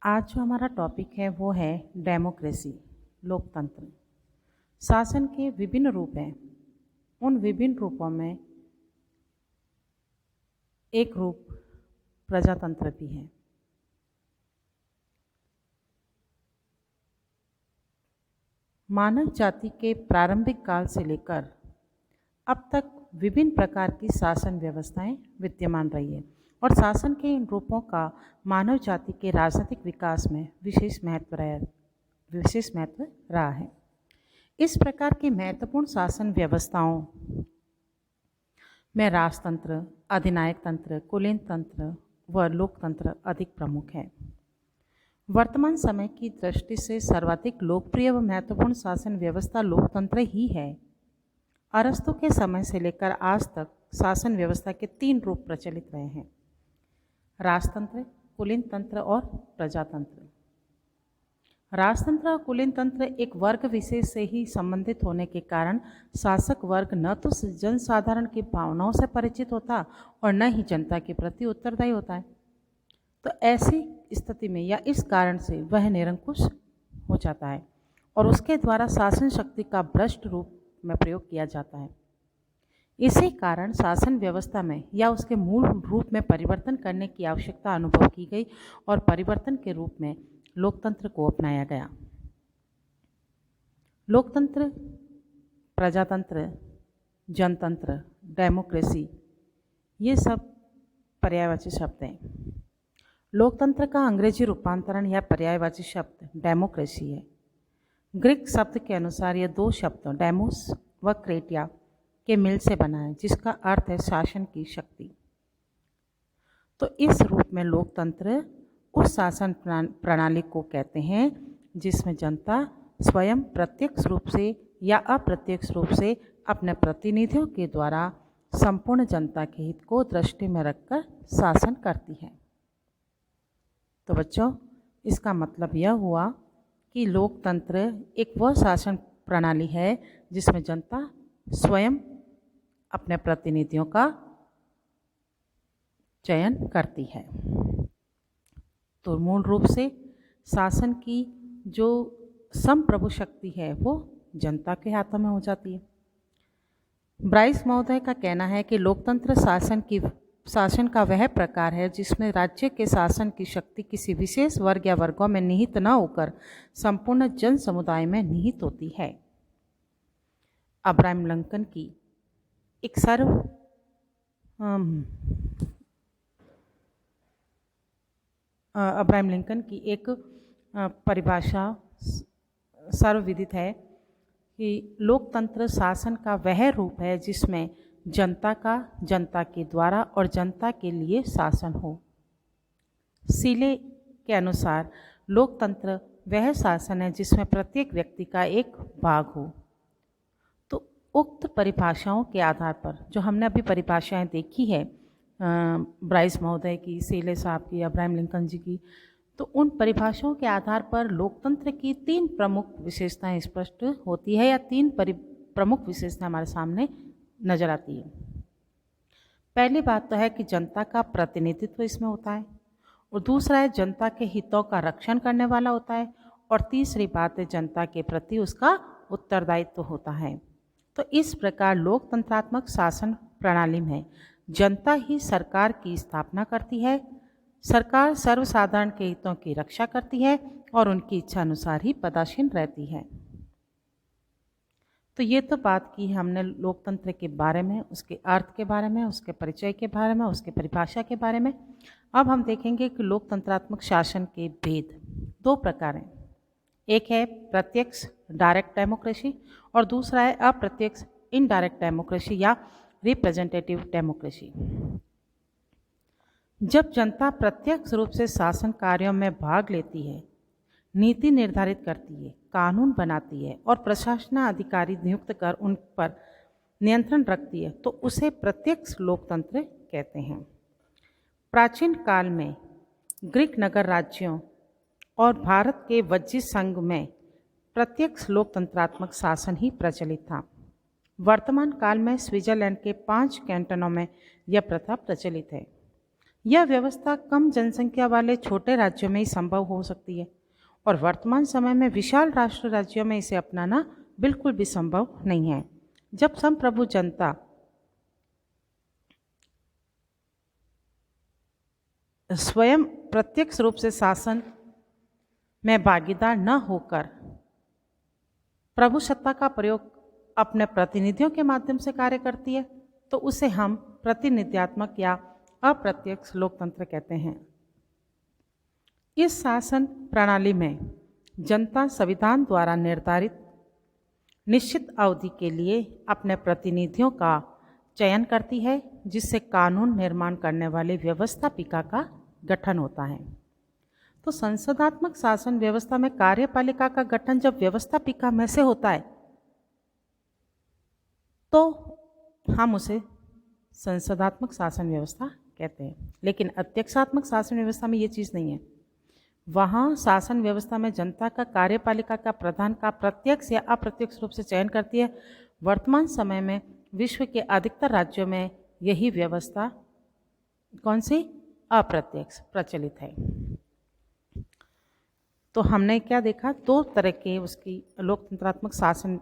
आज जो हमारा टॉपिक है वो है डेमोक्रेसी, लोकतंत्र। शासन के विभिन्न रूप हैं। उन विभिन्न रूपों में एक रूप प्रजातंत्र भी है। मानव जाति के प्रारंभिक काल से लेकर अब तक विभिन्न प्रकार की शासन व्यवस्थाएं विद्यमान रही है और शासन के इन रूपों का मानव जाति के राजनीतिक विकास में विशेष महत्व रहा है। इस प्रकार की महत्वपूर्ण शासन व्यवस्थाओं में राजतंत्र, अधिनायक तंत्र, कुलीन तंत्र व लोकतंत्र अधिक प्रमुख है। वर्तमान समय की दृष्टि से सर्वाधिक लोकप्रिय व महत्वपूर्ण शासन व्यवस्था लोकतंत्र ही है। अरस्तु के समय से लेकर आज तक शासन व्यवस्था के 3 रूप प्रचलित रहे हैं: राजतंत्र, कुलीन तंत्र और प्रजातंत्र। राजतंत्र और कुलीन तंत्र एक वर्ग विशेष से ही संबंधित होने के कारण शासक वर्ग न तो जनसाधारण की भावनाओं से परिचित होता और न ही जनता के प्रति उत्तरदायी होता है। तो ऐसी स्थिति में या इस कारण से वह निरंकुश हो जाता है और उसके द्वारा शासन शक्ति का भ्रष्ट रूप में प्रयोग किया जाता है। इसी कारण शासन व्यवस्था में या उसके मूल रूप में परिवर्तन करने की आवश्यकता अनुभव की गई और परिवर्तन के रूप में लोकतंत्र को अपनाया गया। लोकतंत्र, प्रजातंत्र, जनतंत्र, डेमोक्रेसी, ये सब पर्यायवाची शब्द हैं। लोकतंत्र का अंग्रेजी रूपांतरण या पर्यायवाची शब्द डेमोक्रेसी है। ग्रीक शब्द के अनुसार यह 2 शब्दों डेमोस व क्रेटिया के मिल से बना है, जिसका अर्थ है शासन की शक्ति। तो इस रूप में लोकतंत्र उस शासन प्रणाली को कहते हैं जिसमें जनता स्वयं प्रत्यक्ष रूप से या अप्रत्यक्ष रूप से अपने प्रतिनिधियों के द्वारा संपूर्ण जनता के हित को दृष्टि में रखकर शासन करती है। तो बच्चों, इसका मतलब यह हुआ कि लोकतंत्र एक वह शासन प्रणाली है जिसमें जनता स्वयं अपने प्रतिनिधियों का चयन करती है। तो मूल रूप से शासन की जो संप्रभु शक्ति है वो जनता के हाथों में हो जाती है। ब्राइस महोदय का कहना है कि लोकतंत्र शासन का वह प्रकार है जिसमें राज्य के शासन की शक्ति किसी विशेष वर्ग या वर्गों में निहित न होकर संपूर्ण जन समुदाय में निहित होती है। अब्राहम लिंकन की एक परिभाषा सर्वविदित है कि लोकतंत्र शासन का वह रूप है जिसमें जनता का जनता के द्वारा और जनता के लिए शासन हो। सीले के अनुसार लोकतंत्र वह शासन है जिसमें प्रत्येक व्यक्ति का एक भाग हो। तो उक्त परिभाषाओं के आधार पर जो हमने अभी परिभाषाएं देखी है ब्राइस महोदय की, सीले साहब की, अब्राहम लिंकन जी की, तो उन परिभाषाओं के आधार पर लोकतंत्र की 3 प्रमुख विशेषताएं स्पष्ट होती है या 3 प्रमुख विशेषताएं हमारे सामने नजर आती है। पहली बात तो है कि जनता का प्रतिनिधित्व इसमें होता है और दूसरा है जनता के हितों का रक्षण करने वाला होता है और तीसरी बात है जनता के प्रति उसका उत्तरदायित्व होता है। तो इस प्रकार लोकतंत्रात्मक शासन प्रणाली में जनता ही सरकार की स्थापना करती है, सरकार सर्वसाधारण के हितों की रक्षा करती है और उनकी इच्छा अनुसार ही पदासीन रहती है। तो ये तो बात की हमने लोकतंत्र के बारे में, उसके अर्थ के बारे में, उसके परिचय के बारे में, उसके परिभाषा के बारे में। अब हम देखेंगे कि लोकतंत्रात्मक शासन के भेद 2 प्रकार हैं। एक है प्रत्यक्ष डायरेक्ट डेमोक्रेसी और दूसरा है अप्रत्यक्ष इनडायरेक्ट डेमोक्रेसी या रिप्रेजेंटेटिव डेमोक्रेसी। जब जनता प्रत्यक्ष रूप से शासन कार्यों में भाग लेती है, नीति निर्धारित करती है, कानून बनाती है और प्रशासनाधिकारी नियुक्त कर उन पर नियंत्रण रखती है, तो उसे प्रत्यक्ष लोकतंत्र कहते हैं। प्राचीन काल में ग्रीक नगर राज्यों और भारत के वज्जी संघ में प्रत्यक्ष लोकतंत्रात्मक शासन ही प्रचलित था। वर्तमान काल में स्विट्जरलैंड के 5 कैंटनों में यह प्रथा प्रचलित है। यह व्यवस्था कम जनसंख्या वाले छोटे राज्यों में ही संभव हो सकती है और वर्तमान समय में विशाल राष्ट्र राज्यों में इसे अपनाना बिल्कुल भी संभव नहीं है। जब संप्रभु जनता स्वयं प्रत्यक्ष रूप से शासन में भागीदार न होकर प्रभु सत्ता का प्रयोग अपने प्रतिनिधियों के माध्यम से कार्य करती है, तो उसे हम प्रतिनिध्यात्मक या अप्रत्यक्ष लोकतंत्र कहते हैं। इस शासन प्रणाली में जनता संविधान द्वारा निर्धारित निश्चित अवधि के लिए अपने प्रतिनिधियों का चयन करती है, जिससे कानून निर्माण करने वाले व्यवस्थापिका का गठन होता है। तो संसदात्मक शासन व्यवस्था में कार्यपालिका का गठन जब व्यवस्थापिका में से होता है तो हम उसे संसदात्मक शासन व्यवस्था कहते हैं। लेकिन अध्यक्षात्मक शासन व्यवस्था में ये चीज़ नहीं है। वहाँ शासन व्यवस्था में जनता का कार्यपालिका का प्रधान का प्रत्यक्ष या अप्रत्यक्ष रूप से चयन करती है। वर्तमान समय में विश्व के अधिकतर राज्यों में यही व्यवस्था कौन सी अप्रत्यक्ष प्रचलित है। तो हमने क्या देखा, दो तरह के उसकी लोकतंत्रात्मक शासन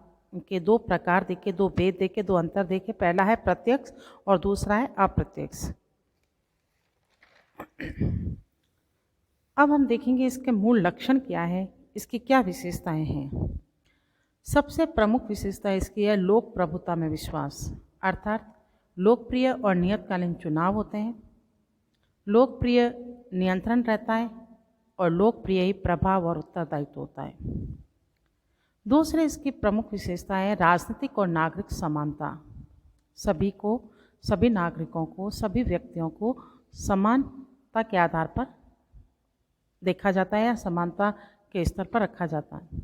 के दो प्रकार देखे, दो भेद देखे, दो अंतर देखे। पहला है प्रत्यक्ष और दूसरा है अप्रत्यक्ष। अब हम देखेंगे इसके मूल लक्षण क्या है, इसकी क्या विशेषताएं हैं। सबसे प्रमुख विशेषता इसकी है लोक प्रभुता में विश्वास, अर्थात लोकप्रिय और नियतकालीन चुनाव होते हैं, लोकप्रिय नियंत्रण रहता है और लोकप्रिय ही प्रभाव और उत्तरदायित्व होता है। दूसरे इसकी प्रमुख विशेषता है राजनीतिक और नागरिक समानता। सभी नागरिकों को, सभी व्यक्तियों को समानता के आधार पर देखा जाता है या समानता के स्तर पर रखा जाता है।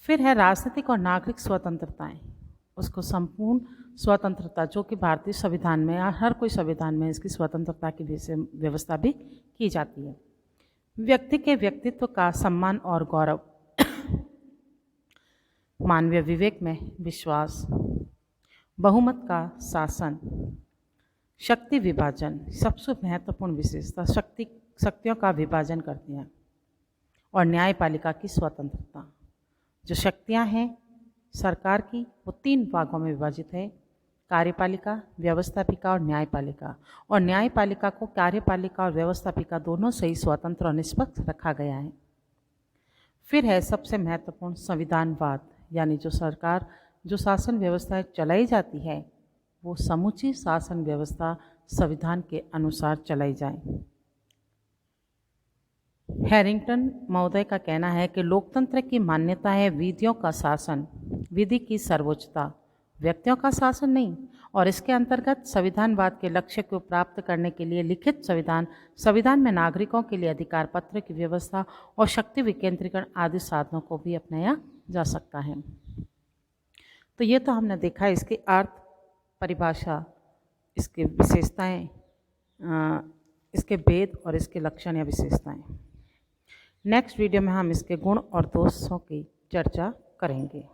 फिर है राजनीतिक और नागरिक स्वतंत्रताएं। उसको संपूर्ण स्वतंत्रता, जो कि भारतीय संविधान में या हर कोई संविधान में इसकी स्वतंत्रता की व्यवस्था भी की जाती है। व्यक्ति के व्यक्तित्व का सम्मान और गौरव, मानवीय विवेक में विश्वास, बहुमत का शासन, शक्ति विभाजन, सबसे महत्वपूर्ण विशेषता शक्तियों का विभाजन करती है, और न्यायपालिका की स्वतंत्रता। जो शक्तियां हैं सरकार की वो 3 भागों में विभाजित है, कार्यपालिका, व्यवस्थापिका और न्यायपालिका। और न्यायपालिका को कार्यपालिका और व्यवस्थापिका दोनों से ही स्वतंत्र और निष्पक्ष रखा गया है। फिर है सबसे महत्वपूर्ण संविधानवाद, यानी जो शासन व्यवस्था चलाई जाती है वो समूची शासन व्यवस्था संविधान के अनुसार चलाई जाए। हैरिंगटन महोदय का कहना है कि लोकतंत्र की मान्यता है विधियों का शासन, विधि की सर्वोच्चता, व्यक्तियों का शासन नहीं। और इसके अंतर्गत संविधानवाद के लक्ष्य को प्राप्त करने के लिए लिखित संविधान में नागरिकों के लिए अधिकार पत्र की व्यवस्था और शक्ति विकेंद्रीकरण आदि साधनों को भी अपनाया जा सकता है। तो ये तो हमने देखा इसके अर्थ, परिभाषा, इसके विशेषताएं, इसके भेद और इसके लक्षण या विशेषताएं। नेक्स्ट वीडियो में हम इसके गुण और दोषों की चर्चा करेंगे।